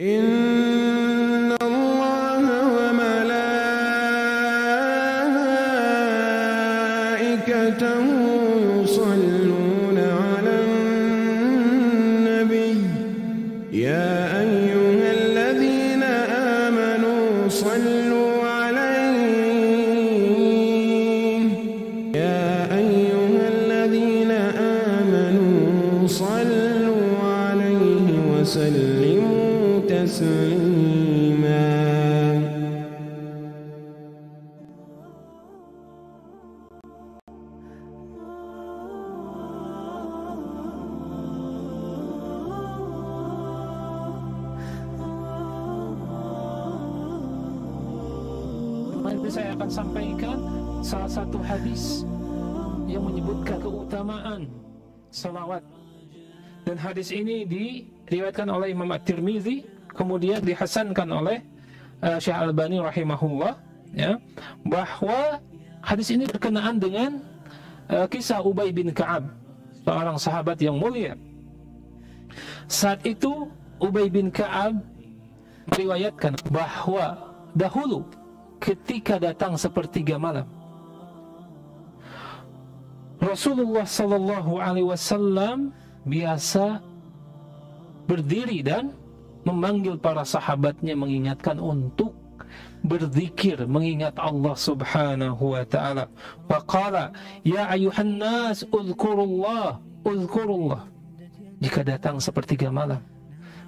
إن الله وملائكته يصلون على النبي يا أيها الذين آمنوا صلوا عليه يا أيها الذين آمنوا صلوا عليه وسلموا تسليما. Nanti saya akan sampaikan salah satu hadis yang menyebutkan keutamaan salawat. Dan hadis ini diriwayatkan oleh Imam At-Tirmidzi, kemudian dihasankan oleh Syekh Al-Albani rahimahullah, ya, bahwa hadis ini berkenaan dengan kisah Ubay bin Ka'ab, seorang sahabat yang mulia. Saat itu Ubay bin Ka'ab meriwayatkan bahwa dahulu ketika datang sepertiga malam, Rasulullah sallallahu alaihi wasallam biasa berdiri dan memanggil para sahabatnya, mengingatkan untuk berzikir, mengingat Allah subhanahu wa ta'ala. Faqala ya ayuhan nas uzkurullah uzkurullah. Jika datang sepertiga malam,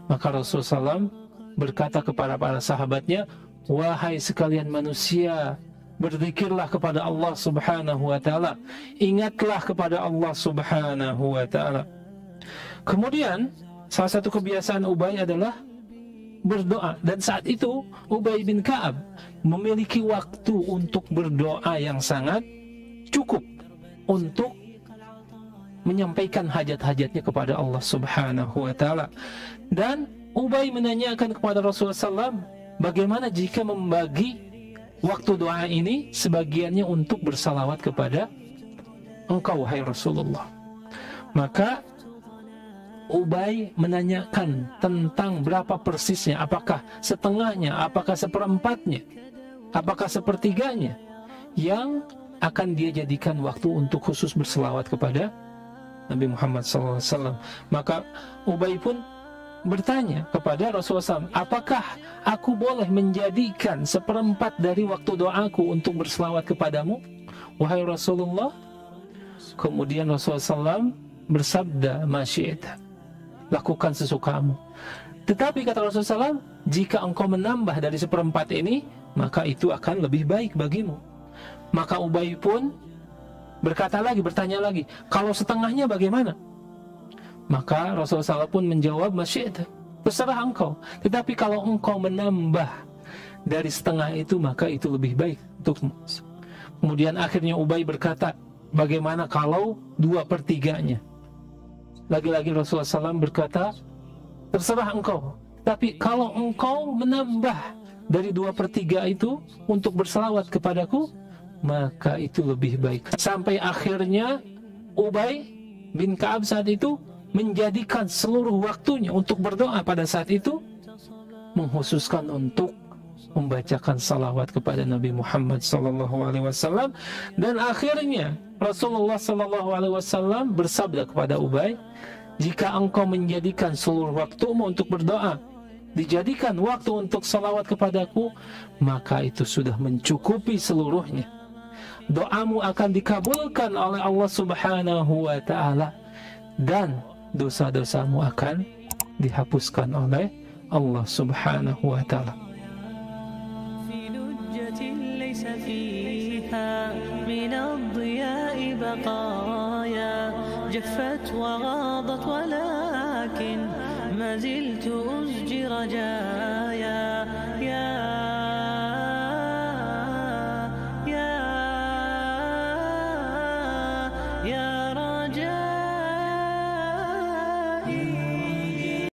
maka Rasulullah SAW berkata kepada para sahabatnya, wahai sekalian manusia, berzikirlah kepada Allah subhanahu wa ta'ala, ingatlah kepada Allah subhanahu wa ta'ala. Kemudian salah satu kebiasaan Ubay adalah berdoa, dan saat itu Ubay bin Ka'ab memiliki waktu untuk berdoa yang sangat cukup untuk menyampaikan hajat-hajatnya kepada Allah subhanahu wa ta'ala. Dan Ubay menanyakan kepada Rasulullah SAW, bagaimana jika membagi waktu doa ini sebagiannya untuk bersalawat kepada engkau wahai Rasulullah. Maka Ubay menanyakan tentang berapa persisnya, apakah setengahnya, apakah seperempatnya, apakah sepertiganya yang akan dia jadikan waktu untuk khusus berselawat kepada Nabi Muhammad SAW. Maka Ubay pun bertanya kepada Rasulullah SAW, apakah aku boleh menjadikan seperempat dari waktu doaku untuk berselawat kepadamu wahai Rasulullah? Kemudian Rasulullah SAW bersabda, masyi'ta, lakukan sesukamu. Tetapi kata Rasulullah SAW, jika engkau menambah dari seperempat ini, maka itu akan lebih baik bagimu. Maka Ubay pun berkata lagi, bertanya lagi, kalau setengahnya bagaimana? Maka Rasulullah SAW pun menjawab, masyi'ta, terserah engkau. Tetapi kalau engkau menambah dari setengah itu, maka itu lebih baik untukmu. Kemudian akhirnya Ubay berkata, bagaimana kalau 2/3-nya? Lagi-lagi Rasulullah SAW berkata, terserah engkau. Tapi kalau engkau menambah dari 2/3 itu untuk berselawat kepadaku, maka itu lebih baik. Sampai akhirnya Ubay bin Ka'ab saat itu menjadikan seluruh waktunya untuk berdoa pada saat itu, mengkhususkan untuk membacakan salawat kepada Nabi Muhammad SAW. Dan akhirnya Rasulullah SAW bersabda kepada Ubay, jika engkau menjadikan seluruh waktumu untuk berdoa, dijadikan waktu untuk salawat kepadaku, maka itu sudah mencukupi seluruhnya. Doamu akan dikabulkan oleh Allah subhanahu wa ta'ala, dan dosa-dosamu akan dihapuskan oleh Allah subhanahu wa ta'ala. جفت وغاضت ولكن ما زلت أزجي رجايا